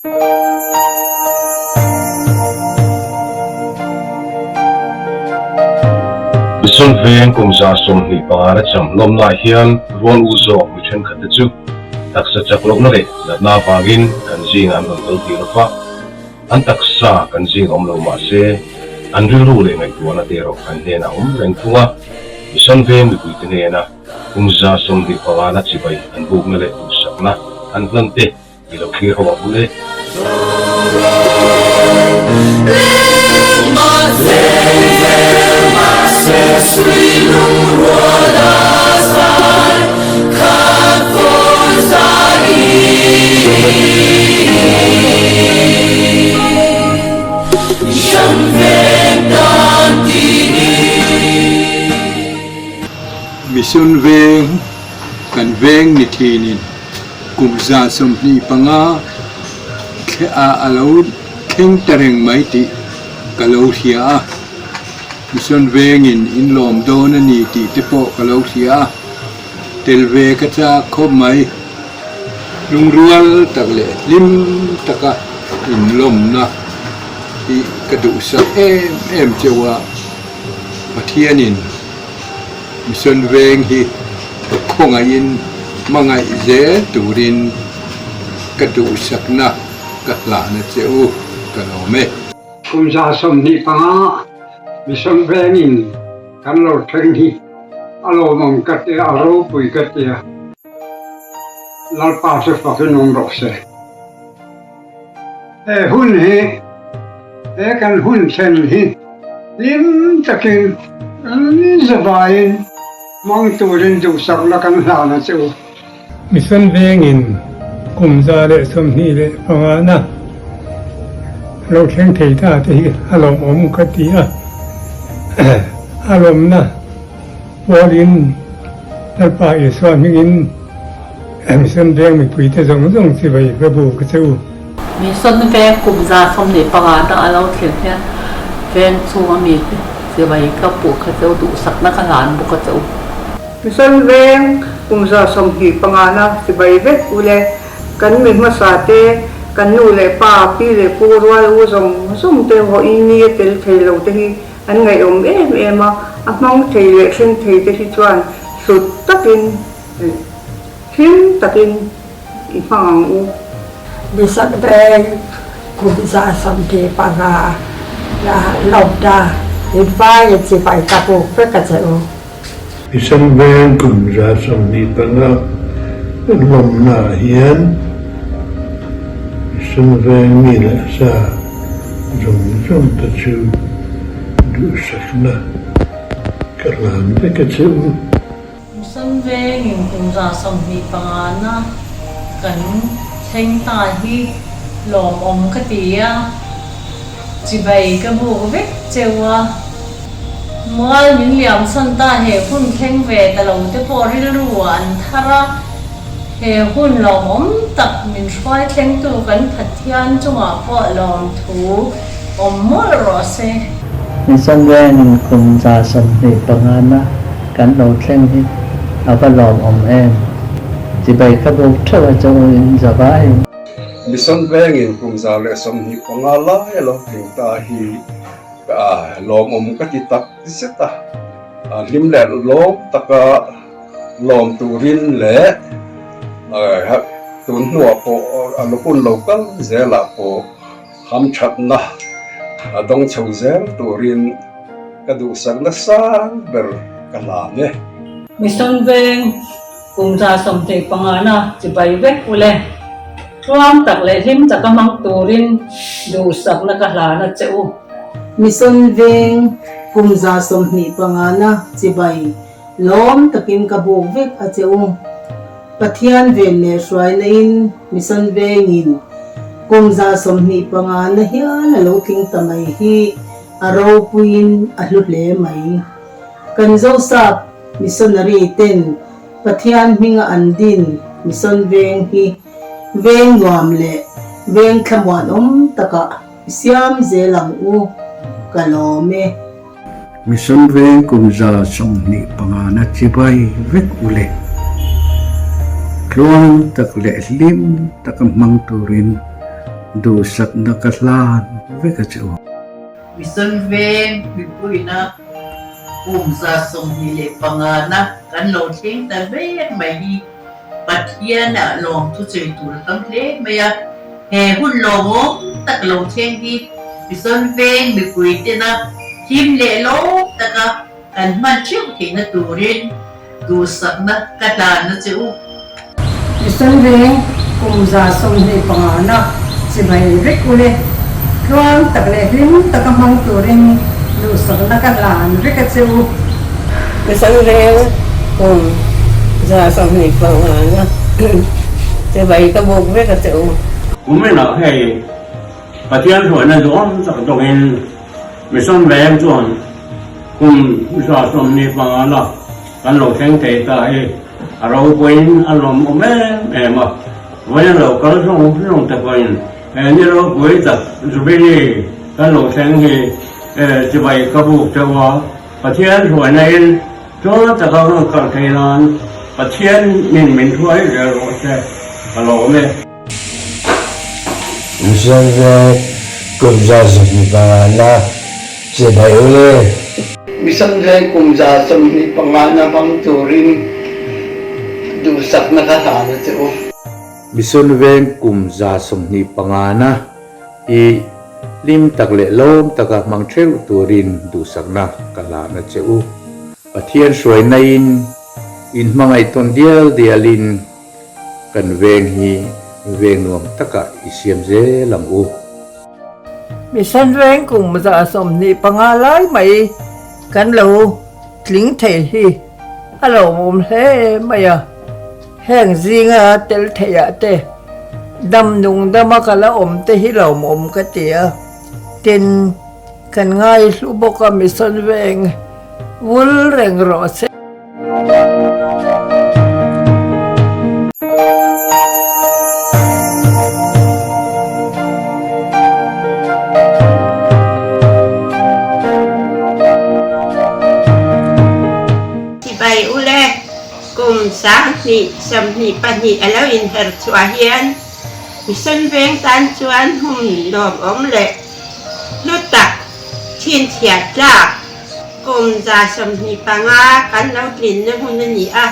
Bisun veng kum za som ni pangara cham lom na hian ruan uzo mi then khat chu taksa chaklok na le na pagin kan jing an dol ti rofa an taksa kan jing om lo ma se an ru le ngai tu na te ro kan he na reng thunga bisun veng mi pui te na kum za som ni pangara chi bai an buk na le tu sakna an plan te ki lo khi ho bu le Misun veng kan veng ni thinin kum za som ni panga khe a alo kheng tareng mai ti kalo hia misun veng in lom don ani ti te po kalo hia tel ve ka cha khop mai lung rual tak le lim taka in lom na ti ka du sa em chewa pathianin misun veng hi khongain mangai ze turin kadu sakna katla na cheu kanome kum za som ni panga misun veng in kan lo theng hi alo mong katte aro pui katte lal pa se fa ke nom ro se hun hi kan hun sen hi lim takin ni zavain mong turin du sak la kan la na chu misun veng in kum za le som ni le panga na lo theng thei ta te hi alom om ka ti a alom na walin dal pa e swa mi in misun veng mi pui te zong zong si bai ka bu ka chu misun veng kum za som ni panga na alo theng he veng chu mi si bai ka pu ka chu du sak na ka lan bu ka chu misun veng kum za som hi pangana si bai ve ule kan mi ma sa te kan nu le pa pi le pu rual u som te ho ini tel thei lo te hi an ngai om em a mang thei le sen thei te hi chuan sut takin him takin I phang u misun veng kum za som hi panga la lom da in vai chi bai ka pu pe ka chu misun veng kum za som ni panga lom na hian misun veng ni la sa rong ta chu du sakna kalam pe ka chu misun veng in kum za som ni panga na kan theng ta hi lom om ka ti a chi bai ka bu ve chewa mual min liam san ta he hun kheng ve ta lo te po ril ruan thara he hun lom om tak min hrai kheng tu kan phathian chunga po lom thu om mol ro se misun veng kum za som ni panga na kan lo thleng hi ava lom om em chi bai ka bu thawa chaw in zawai misun veng in kum za le som ni panga la elo thing ta hi lom om ka ti tak seta lim le lom taka lom turin le tun nuwa po anupun local zela po ham chat na adong chau zel turin kadu sang na sang ber kalane misun veng kum za som te pangana chi bai ve ule tuam tak le lim chaka mang turin du sak na ka hla na cheu misun veng kum za som ni pangana chi bai lom takin ka bu vek a cheu pathian vel le swai lein misun veng in kum za som ni pangana hian lo king tamai hi aro puin a hlu hle mai kan zo sap missionary ten pathian minga andin misun veng hi veng nuam le veng khamwan taka siam zelang u kalome misun veng kum za som ni panga na chi bai vek ule tluang tak le lim tak mang turin du sak na katlan ve ka chu Misan veng pipui na kumza som hile pangana kan lo thing ta ve mai hi pathian na long tu chei tur tam hle maya he hun lo mo tak lo thing hi misan veng pipui te na him le lo taka kan man chiu thi na turin du sak na katlan na chu Misan veng kumza som hile pangana jibai vek ule Ruang tak lehlim tak mang turing lu sakna kalan reka chu Misan veng kumza som hile pangana jibai kabuk vek chu 我们老开把天说那种这种人没上班做，说说你放了，俺老天给的哎，俺老贵，俺老我们哎嘛，我也老搞这种的贵，你老贵的，除非你俺老天给这边个不这个，把天说那人，做这个搞开了，把天民出来的我是，俺老们。 Misan veng kumza som ni pangana jibai ule Misan veng kumza som ni pangana mang turing du sak na katlan na chu Misun veng kumza som ni pangana I lim tak le lom taka mang treu turin du sakna kala na cheu pathian soi na in mangai ton dial dialin kan veng hi veng nuam taka isiam je lam u Misan veng kumza som ni pangalai mai kan lo tling the hi alo mum he maya heng zinga tel theya te dam nung dama kala te hi lo mum ka tia tin kan ngai lu boka misan veng vul reng ro se Jibai ule kumza ni som ni pani alo in her chua hian misan veng tan chuan lom om le lu tak chin thiat la kumza som ni panga kan lo tlin na hun ni a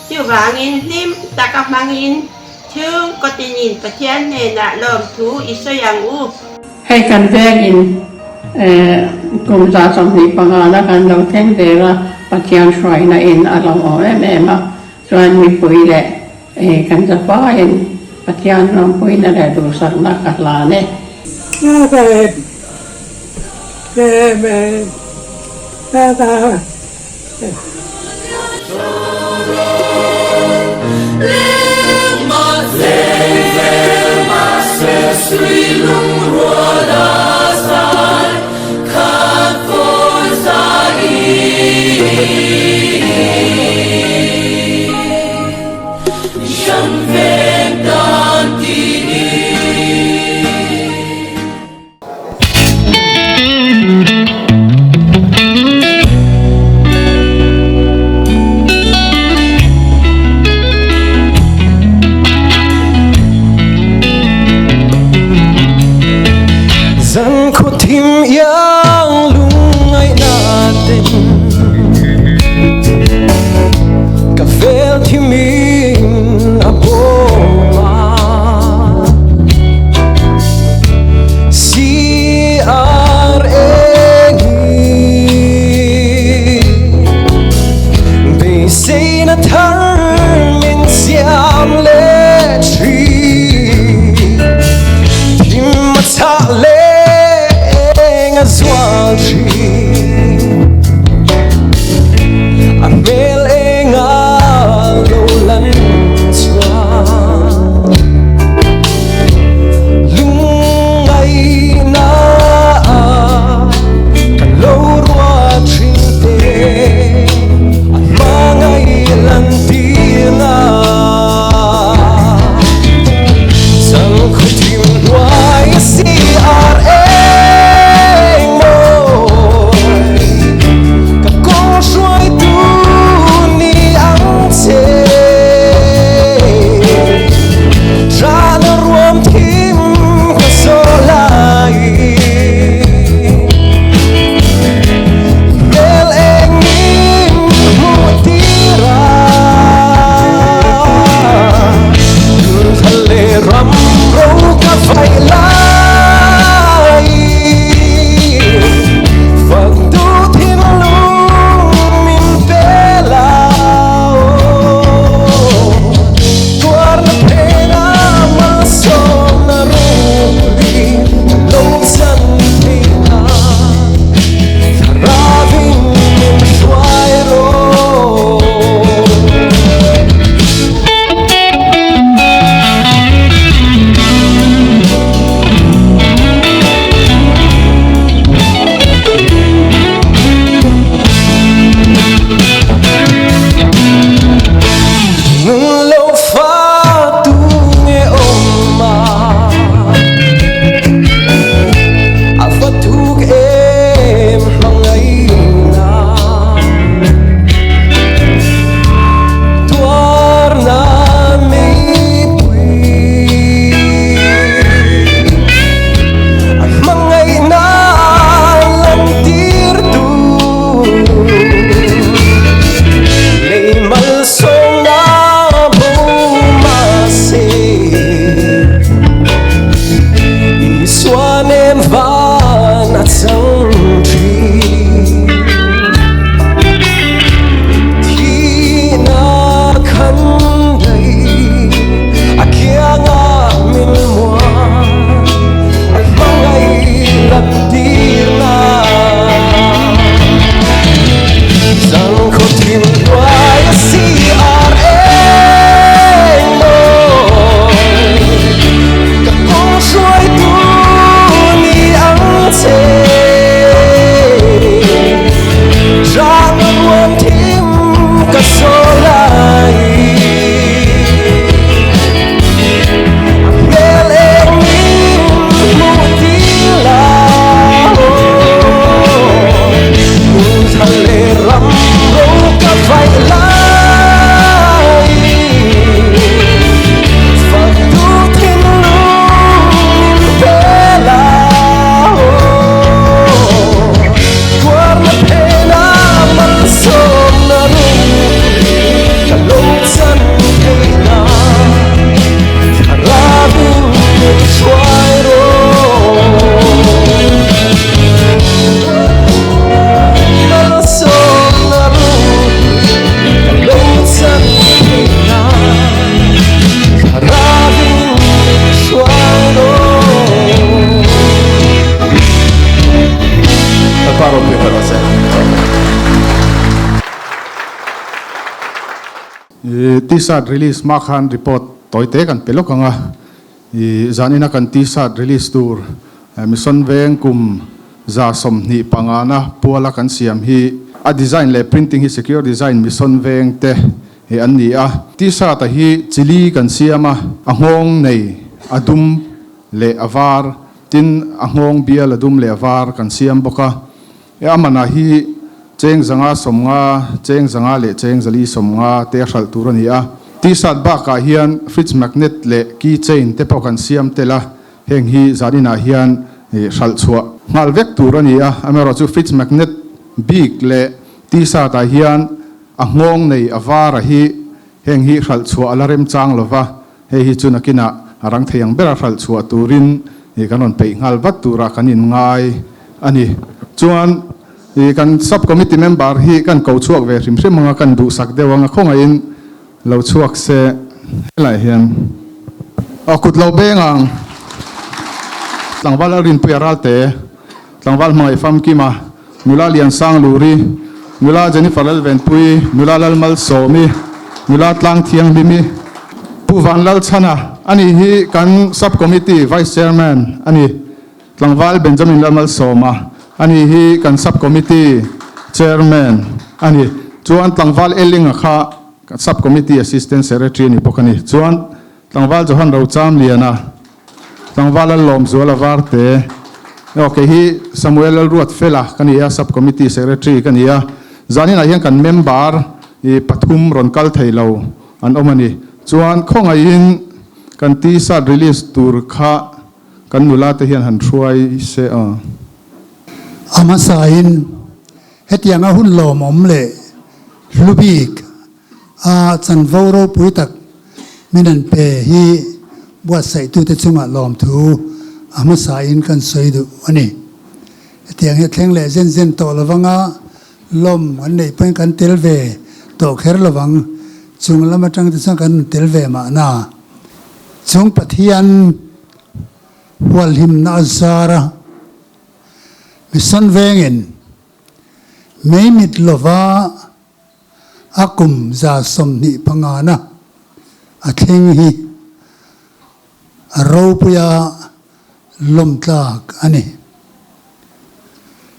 chu wangin lim taka mangin chung ko tinin pathian ne na lom thu isoyang u hay kan vengin kumza som ni pangana kan lo theng dera pathian shroi na in along o em a chuan mi pui le kan za pa in pathian nom pui na le du sak na katla ne Zan ko tim yang lungai natin Kafel timin aboma Si arengi Bese na tarmin siam letri Tim matale Zwalchi Amel enga lolan swa Lungai na kalorwa trinte Mga ilang tila T-shirt release makhan report toite kan pelok anga I zanina kan T-shirt release tour mission veng kum za som ni pangana puala kan siam hi a design le printing hi secure design mission veng te he an ni a T-shirt hi chili kan siama angong nei adum le avar tin angong bial adum le avar kan siam boka e amana hi cheng zanga somnga cheng zanga le cheng zali somnga te hral turania T-shirt ba ka hian fridge magnet le keychain te pokan siam tela heng hi zanina hian hral chua ngal vek turania amero chu fridge magnet big le T-shirt a hian angong nei avara hi heng hi hral chua alarem chang lova he hi chunakina arang theyang bera hral chua turin kanon pe ngal vat tura kanin ngai ani chuan kan subcommittee member hi kan ko chuak ve rim rim manga kan du sak dewanga khonga in lo chuak se helai hian akut lo bengang tlangwal rin puaralte tlangwal mai fam kima nula lian sang luri nula jennifer ven pui nula lalmal somi nula tlang thiang bimi puwan lal chana ani hi kan subcommittee vice chairman ani tlangwal benjamin lalmal soma ani hi kan subcommittee chairman ani chuan tlangwal eling kha subcommittee assistant secretary ni pokani chuan tlangwal johan ro cham liana tlangwal lom zuala warte okay hi samuel ruat fela kania subcommittee secretary kania zanina hian kan member pathum ronkal theilo an omani chuan khonga in kan T-shirt release tur kha kan nula te hian han thruai se a amasain hetianga hun lom omle lubik a chan voro puitak minan pe hi buat sai tu te chunga lom thu amasain kan soidu ani hetiang he thleng le zen zen to lawanga lom an nei pen kan telve to kher lawang chung lama tang te sang kan telve ma na chung pathian wal him na zara mission vengin mei mit lova akum za somni pangana atheng hi aropuya lomtlak ani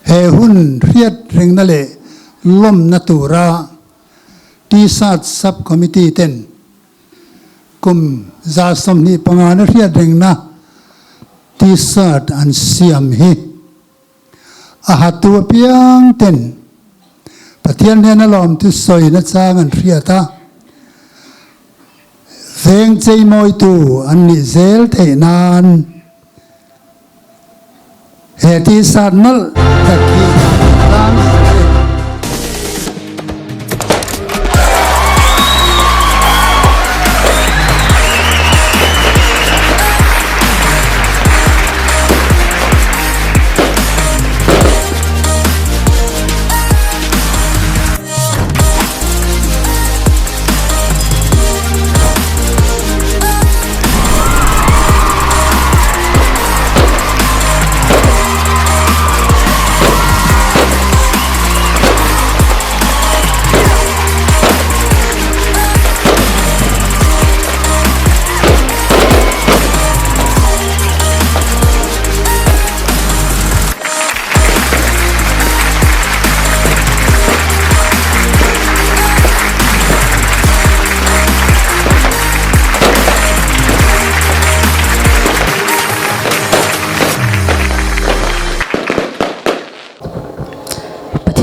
he hun riat ringna le lom natura T-shirt subcommittee ten kum za somni pangana riat ringna T-shirt an siam hi ahatu piang ten pathian hena lom tu soi na chang an riata veng chei moi tu an ni zel thei nan he ti sat mal takhi dan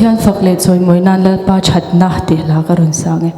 pathian phak le choi moi nan la pa that na te la ka ron sang e